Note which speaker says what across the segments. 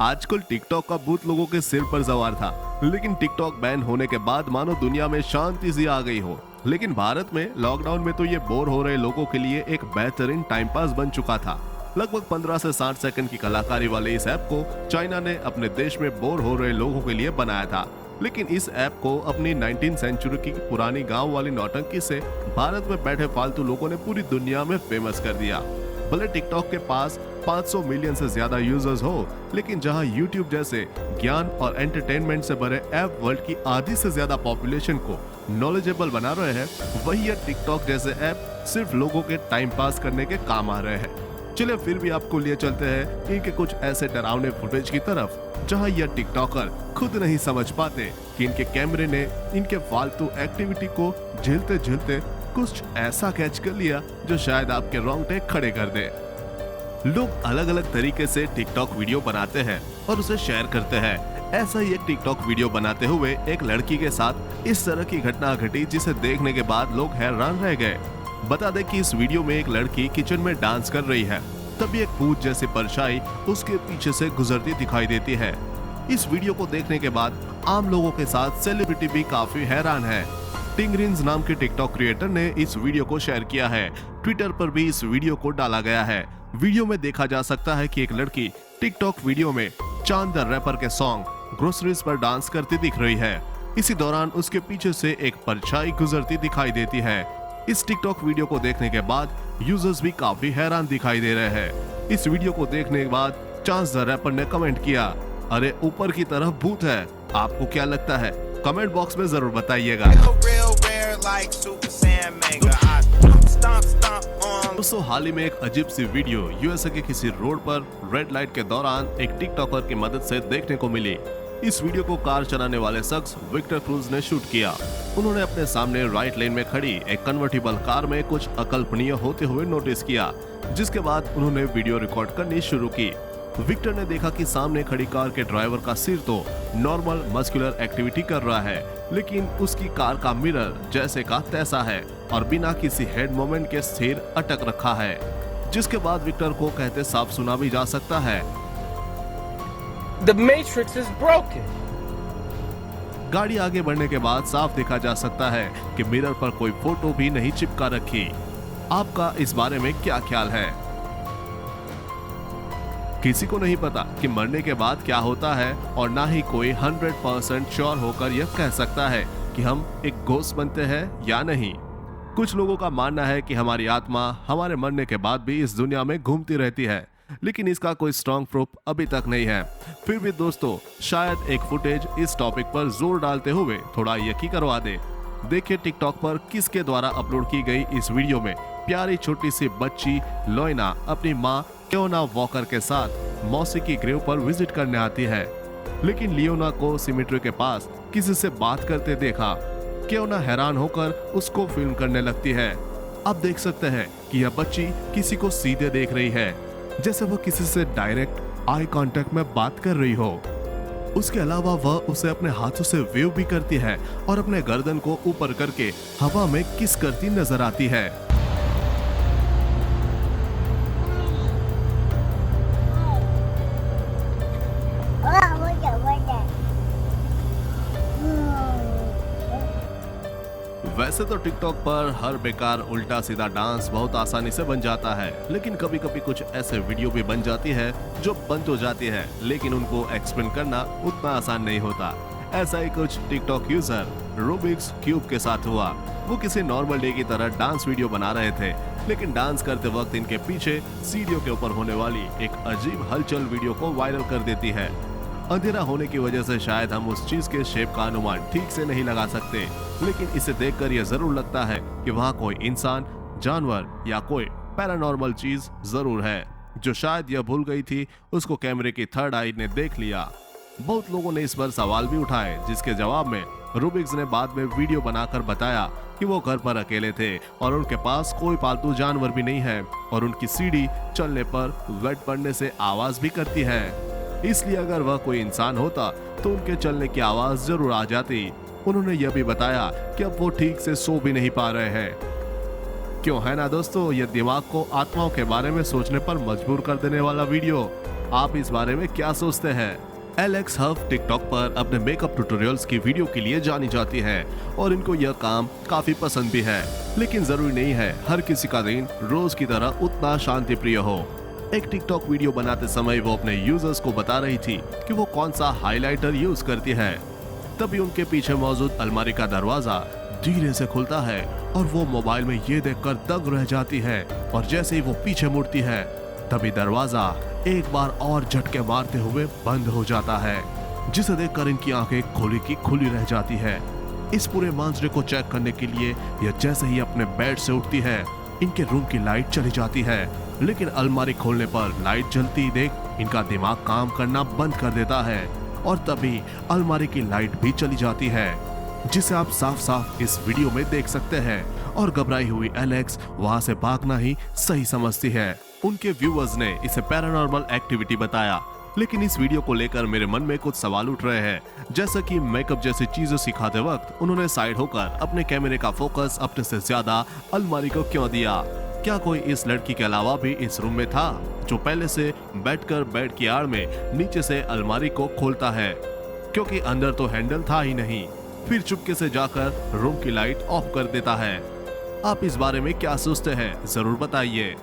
Speaker 1: आजकल टिकटॉक का भूत लोगों के सिर पर सवार था, लेकिन टिकटॉक बैन होने के बाद मानो दुनिया में शांति सी आ गई हो। लेकिन भारत में लॉकडाउन में तो ये बोर हो रहे लोगों के लिए एक बेहतरीन टाइम पास बन चुका था। लगभग 15 से 60 सेकंड की कलाकारी वाले इस ऐप को चाइना ने अपने देश में बोर हो रहे लोगों के लिए बनाया था। लेकिन इस ऐप को अपनी 19वीं सेंचुरी की पुरानी गांव वाली नौटंकी से भारत में बैठे फालतू लोगों ने पूरी दुनिया में फेमस कर दिया। भले टिकटॉक के पास 500 मिलियन से ज्यादा यूजर्स हो, लेकिन जहां यूट्यूब जैसे ज्ञान और एंटरटेनमेंट से भरे ऐप वर्ल्ड की आधी से ज्यादा पॉपुलेशन को नॉलेजेबल बना रहे हैं, वही ये टिकटॉक जैसे ऐप सिर्फ लोगों के टाइम पास करने के काम आ रहे हैं। चलिए फिर भी आपको लिए चलते हैं इनके कुछ ऐसे डरावने फुटेज की तरफ, जहां ये टिकटॉकर खुद नहीं समझ पाते कि इनके कैमरे ने इनके फालतू एक्टिविटी को झेलते झेलते कुछ ऐसा कैच कर लिया जो शायद आपके रोंगटे खड़े कर दे। लोग अलग अलग तरीके से टिकटॉक वीडियो बनाते हैं और उसे शेयर करते हैं। ऐसा ही एक टिकटॉक वीडियो बनाते हुए एक लड़की के साथ इस तरह की घटना घटी, जिसे देखने के बाद लोग हैरान रह गए। बता दें कि इस वीडियो में एक लड़की किचन में डांस कर रही है, तभी एक भूत जैसी परछाई उसके पीछे से गुजरती दिखाई देती है। इस वीडियो को देखने के बाद आम लोगों के साथ सेलिब्रिटी भी काफी हैरान है। टिंगरिंस नाम के टिकटॉक क्रिएटर ने इस वीडियो को शेयर किया है। ट्विटर पर भी इस वीडियो को डाला गया है। वीडियो में देखा जा सकता है कि एक लड़की टिकटॉक वीडियो में चांद द रैपर के सॉन्ग ग्रोसरीज पर डांस करती दिख रही है। इसी दौरान उसके पीछे से एक परछाई गुजरती दिखाई देती है। इस टिकटॉक वीडियो को देखने के बाद यूजर्स भी काफी हैरान दिखाई दे रहे हैं। इस वीडियो को देखने के बाद चांद द रैपर ने कमेंट किया, अरे ऊपर की तरफ भूत है। आपको क्या लगता है? कमेंट बॉक्स में जरूर बताइएगा। दोस्तों, हाल ही में एक अजीब सी वीडियो यूएसए के किसी रोड पर रेड लाइट के दौरान एक टिकटॉकर की मदद से देखने को मिली। इस वीडियो को कार चलाने वाले शख्स विक्टर क्रूज ने शूट किया। उन्होंने अपने सामने राइट लेन में खड़ी एक कन्वर्टिबल कार में कुछ अकल्पनीय होते हुए नोटिस किया, जिसके बाद उन्होंने वीडियो रिकॉर्ड करनी शुरू की। विक्टर ने देखा कि सामने खड़ी कार के ड्राइवर का सिर तो नॉर्मल मस्कुलर एक्टिविटी कर रहा है, लेकिन उसकी कार का मिरर जैसे का तैसा है और बिना किसी हेड मोमेंट के स्थिर अटक रखा है, जिसके बाद विक्टर को कहते साफ सुना भी जा सकता है,
Speaker 2: The Matrix is broken.
Speaker 1: गाड़ी आगे बढ़ने के बाद साफ देखा जा सकता है कि मिरर पर कोई फोटो भी नहीं चिपका रखी। आपका इस बारे में क्या ख्याल है? किसी को नहीं पता कि मरने के बाद क्या होता है और ना ही कोई 100% श्योर होकर यह कह सकता है कि हम एक घोस्ट बनते हैं या नहीं। कुछ लोगों का मानना है कि हमारी आत्मा हमारे मरने के बाद भी इस दुनिया में घूमती रहती है, लेकिन इसका कोई स्ट्रॉन्ग प्रूफ अभी तक नहीं है। फिर भी दोस्तों, शायद एक फुटेज इस टॉपिक पर जोर डालते हुए थोड़ा यकीन करवा दे। देखिए टिकटॉक पर किसके द्वारा अपलोड की गई इस वीडियो में प्यारी छोटी सी बच्ची लोइना अपनी माँ क्योना वॉकर के साथ मौसी की ग्रेव पर विजिट करने आती है, लेकिन लियोना को सिमेट्री के पास किसी से बात करते देखा। क्योना हैरान होकर उसको फिल्म करने लगती है। अब देख सकते हैं कि यह बच्ची किसी को सीधे देख रही है, जैसे वह किसी से डायरेक्ट आई कांटेक्ट में बात कर रही हो। उसके अलावा वह उसे अपने हाथों से वेव भी करती है और अपने गर्दन को ऊपर करके हवा में किस करती नजर आती है। वैसे तो टिकटॉक पर हर बेकार उल्टा सीधा डांस बहुत आसानी से बन जाता है, लेकिन कभी कभी कुछ ऐसे वीडियो भी बन जाती है जो बन तो जाती है, लेकिन उनको एक्सप्लेन करना उतना आसान नहीं होता। ऐसा ही कुछ टिकटॉक यूजर रूबिक्स क्यूब के साथ हुआ। वो किसी नॉर्मल डे की तरह डांस वीडियो बना रहे थे, लेकिन डांस करते वक्त इनके पीछे सीढ़ियों के ऊपर होने वाली एक अजीब हलचल वीडियो को वायरल कर देती है। अंधेरा होने की वजह से शायद हम उस चीज के शेप का अनुमान ठीक से नहीं लगा सकते, लेकिन इसे देखकर यह जरूर लगता है कि वहाँ कोई इंसान, जानवर या कोई पैरानॉर्मल चीज जरूर है। जो शायद यह भूल गई थी, उसको कैमरे की थर्ड आई ने देख लिया। बहुत लोगों ने इस पर सवाल भी उठाए, जिसके जवाब में रूबिक्स ने बाद में वीडियो बनाकर बताया कि वो घर पर अकेले थे और उनके पास कोई पालतू जानवर भी नहीं है और उनकी सीढ़ी चलने पर वेट पड़ने से आवाज भी करती है। इसलिए अगर वह कोई इंसान होता तो उनके चलने की आवाज जरूर आ जाती। उन्होंने यह भी बताया कि अब वो ठीक से सो भी नहीं पा रहे हैं। क्यों है ना दोस्तों, ये दिमाग को आत्माओं के बारे में सोचने पर मजबूर कर देने वाला वीडियो। आप इस बारे में क्या सोचते हैं? एलेक्स हफ टिकटॉक पर अपने मेकअप ट्यूटोरियल्स की वीडियो के लिए जानी जाती है और इनको यह काम काफी पसंद भी है, लेकिन जरूरी नहीं है हर किसी का दिन रोज की तरह उतना शांति प्रिय हो। एक टिकटॉक वीडियो बनाते समय वो अपने यूजर्स को बता रही थी कि वो कौन सा हाइलाइटर यूज करती है। तभी उनके पीछे मौजूद अलमारी का दरवाजा धीरे से खुलता है और वो मोबाइल में ये देखकर दंग रह जाती है, और जैसे ही वो पीछे मुड़ती है तभी दरवाजा एक बार और झटके मारते हुए बंद हो जाता है, जिसे देखकर इनकी आंखें खुली की खुली रह जाती है। इस पूरे मंजरे को चेक करने के लिए यह जैसे ही अपने बेड से उठती है, इनके रूम की लाइट चली जाती है, लेकिन अलमारी खोलने पर लाइट जलती देख इनका दिमाग काम करना बंद कर देता है और तभी अलमारी की लाइट भी चली जाती है, जिसे आप साफ साफ इस वीडियो में देख सकते हैं। और घबराई हुई एलेक्स वहां से भागना ही सही समझती है। उनके व्यूअर्स ने इसे पैरानॉर्मल एक्टिविटी बताया, लेकिन इस वीडियो को लेकर मेरे मन में कुछ सवाल उठ रहे हैं, जैसा कि मेकअप जैसी चीजें सिखाते वक्त उन्होंने साइड होकर अपने कैमरे का फोकस अपने से ज्यादा अलमारी को क्यों दिया? क्या कोई इस लड़की के अलावा भी इस रूम में था जो पहले से बैठकर बेड की आड़ में नीचे से अलमारी को खोलता है? क्योंकि अंदर तो हैंडल था ही नहीं, फिर चुपके से जाकर रूम की लाइट ऑफ कर देता है। आप इस बारे में क्या सोचते हैं, जरूर बताइए।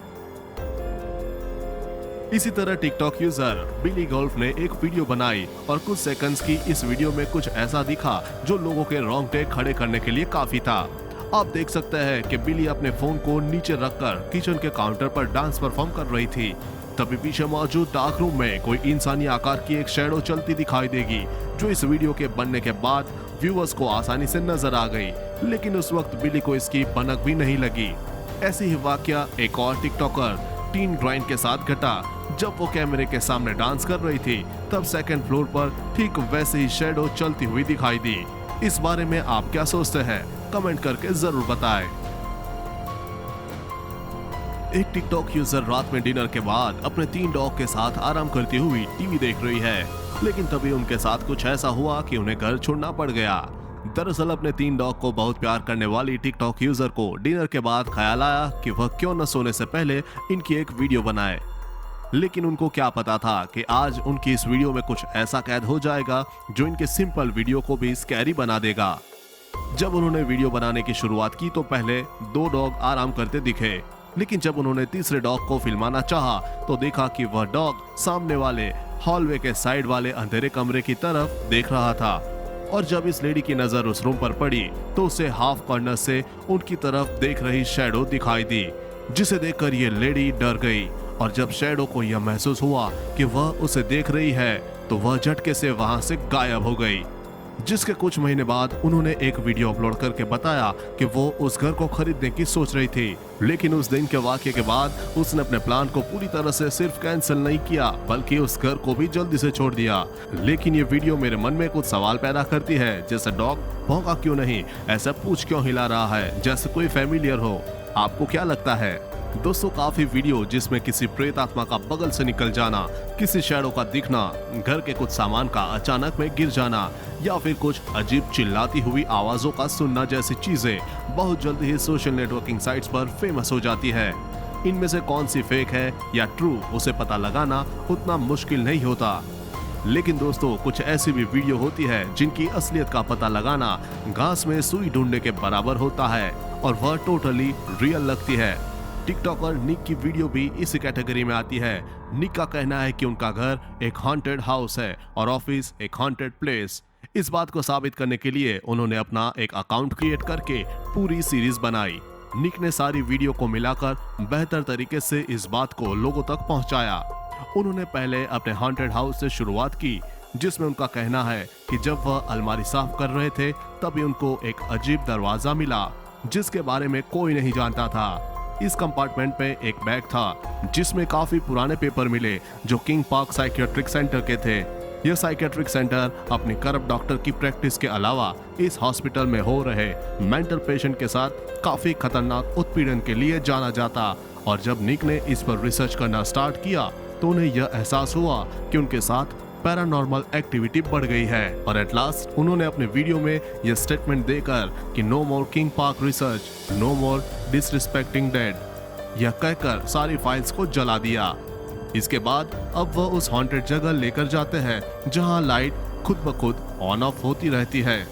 Speaker 1: इसी तरह टिकटॉक यूजर बिली गोल्फ ने एक वीडियो बनाई और कुछ सेकंड्स की इस वीडियो में कुछ ऐसा दिखा जो लोगों के रोंगटे खड़े करने के लिए काफी था। आप देख सकते हैं कि बिली अपने फोन को नीचे रखकर किचन के काउंटर पर डांस परफॉर्म कर रही थी। तभी पीछे मौजूद डार्क रूम में कोई इंसानी आकार की एक शैडो चलती दिखाई देगी, जो इस वीडियो के बनने के बाद व्यूअर्स को आसानी से नजर आ गई, लेकिन उस वक्त बिली को इसकी भनक भी नहीं लगी। ऐसे ही वाकया एक और टिकटॉकर टीन ग्राइंड के साथ घटा। जब वो कैमरे के सामने डांस कर रही थी, तब सेकंड फ्लोर पर ठीक वैसे ही शैडो चलती हुई दिखाई दी। इस बारे में आप क्या सोचते हैं, कमेंट करके जरूर बताएं। एक टिकटॉक यूजर रात में डिनर के बाद अपने 3 डॉग के साथ आराम करती हुई टीवी देख रही है, लेकिन तभी उनके साथ कुछ ऐसा हुआ कि उन्हें घर छोड़ना पड़ गया। दरअसल अपने 3 डॉग को बहुत प्यार करने वाली टिकटॉक यूजर को डिनर के बाद ख्याल आया कि वह क्यों न सोने से पहले इनकी एक वीडियो बनाए, लेकिन उनको क्या पता था कि आज उनकी इस वीडियो में कुछ ऐसा कैद हो जाएगा जो इनके सिंपल वीडियो को भी स्कैरी बना देगा। जब उन्होंने वीडियो बनाने की शुरुआत की तो पहले 2 डॉग आराम करते दिखे, लेकिन जब उन्होंने तीसरे डॉग को फिल्माना चाहा तो देखा कि वह डॉग सामने वाले हॉलवे के साइड वाले अंधेरे कमरे की तरफ देख रहा था, और जब इस लेडी की नजर उस रूम पर पड़ी तो उसे हाफ कॉर्नर से उनकी तरफ देख रही शैडो दिखाई दी, जिसे देखकर ये लेडी डर गई। और जब शैडो को यह महसूस हुआ कि वह उसे देख रही है तो वह झटके से वहां से गायब हो गई। जिसके कुछ महीने बाद उन्होंने एक वीडियो अपलोड करके बताया कि वो उस घर को खरीदने की सोच रही थी, लेकिन उस दिन के वाकये के बाद उसने अपने प्लान को पूरी तरह से सिर्फ कैंसिल नहीं किया बल्कि उस घर को भी जल्दी से छोड़ दिया। लेकिन ये वीडियो मेरे मन में कुछ सवाल पैदा करती है, जैसे डॉग भौंका क्यों नहीं, ऐसा पूंछ क्यों हिला रहा है जैसे कोई फैमिलियर हो। आपको क्या लगता है दोस्तों? काफी वीडियो जिसमें किसी प्रेत आत्मा का बगल से निकल जाना, किसी शैडो का दिखना, घर के कुछ सामान का अचानक में गिर जाना या फिर कुछ अजीब चिल्लाती हुई आवाजों का सुनना जैसी चीजें बहुत जल्द ही सोशल नेटवर्किंग साइट्स पर फेमस हो जाती है। इनमें से कौन सी फेक है या ट्रू, उसे पता लगाना उतना मुश्किल नहीं होता। लेकिन दोस्तों कुछ ऐसी भी वीडियो होती है जिनकी असलियत का पता लगाना घास में सुई ढूंढने के बराबर होता है और वह टोटली रियल लगती है। टिकटॉकर निक की वीडियो भी इसी कैटेगरी में आती है। निक का कहना है कि उनका घर एक हॉन्टेड हाउस है और ऑफिस एक हॉन्टेड प्लेस। इस बात को साबित करने के लिए उन्होंने अपना एक अकाउंट क्रिएट करके पूरी सीरीज बनाई। निक ने सारी वीडियो को मिलाकर बेहतर तरीके से इस बात को लोगों तक पहुंचाया। उन्होंने पहले अपने हॉन्टेड हाउस से शुरुआत की, जिसमें उनका कहना है कि जब वह अलमारी साफ कर रहे थे तभी उनको एक अजीब दरवाजा मिला जिसके बारे में कोई नहीं जानता था। इस कंपार्टमेंट पे एक बैग था जिसमें काफी पुराने पेपर मिले जो किंग पार्क साइकियाट्रिक सेंटर के थे। यह साइकियाट्रिक सेंटर अपनी करप्ट डॉक्टर की प्रैक्टिस के अलावा इस हॉस्पिटल में हो रहे मेंटल पेशेंट के साथ काफी खतरनाक उत्पीड़न के लिए जाना जाता। और जब निक ने इस पर रिसर्च करना स्टार्ट किया तो उन्हें यह एहसास हुआ कि उनके साथ पैरानॉर्मल एक्टिविटी बढ़ गई है और एट लास्ट उन्होंने अपने वीडियो में यह स्टेटमेंट देकर कि नो मोर किंग पार्क रिसर्च, नो मोर डिसरिस्पेक्टिंग डेड, यह कहकर सारी फाइल्स को जला दिया। इसके बाद अब वह उस हॉन्टेड जगह लेकर जाते हैं जहां लाइट खुद ब खुद ऑन ऑफ होती रहती है,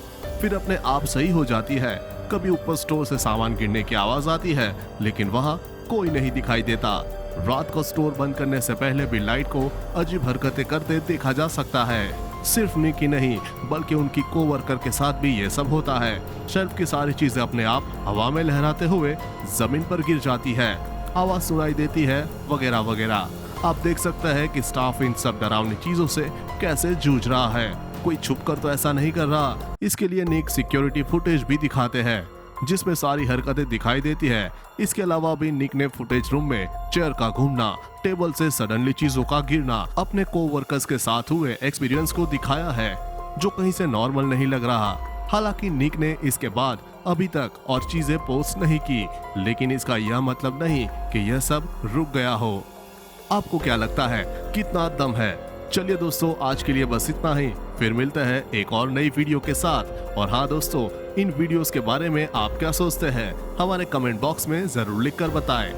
Speaker 1: फिर अपने आप सही हो जाती है। कभी ऊपर स्टोर से सामान गिरने की आवाज आती है लेकिन वहां कोई नहीं दिखाई देता। रात को स्टोर बंद करने से पहले भी लाइट को अजीब हरकतें करते देखा जा सकता है। सिर्फ निकी नहीं बल्कि उनकी कोवर्कर के साथ भी ये सब होता है। शेल्फ की सारी चीजें अपने आप हवा में लहराते हुए जमीन पर गिर जाती है, आवाज सुनाई देती है वगैरह वगैरह। आप देख सकते हैं कि स्टाफ इन सब डरावनी चीजों से कैसे जूझ रहा है। कोई छुपकर तो ऐसा नहीं कर रहा। इसके लिए निक सिक्योरिटी फुटेज भी दिखाते हैं जिसमें सारी हरकतें दिखाई देती है। इसके अलावा भी निक ने फुटेज रूम में चेयर का घूमना, टेबल से सडनली चीजों का गिरना, अपने कोवर्कर्स के साथ हुए एक्सपीरियंस को दिखाया है जो कहीं से नॉर्मल नहीं लग रहा। हालांकि निक ने इसके बाद अभी तक और चीजें पोस्ट नहीं की, लेकिन इसका यह मतलब नहीं कि यह सब रुक गया हो। आपको क्या लगता है कितना दम है? चलिए दोस्तों, आज के लिए बस इतना ही। फिर मिलते हैं एक और नई वीडियो के साथ। और हाँ दोस्तों, इन वीडियोस के बारे में आप क्या सोचते हैं हमारे कमेंट बॉक्स में जरूर लिखकर बताएं।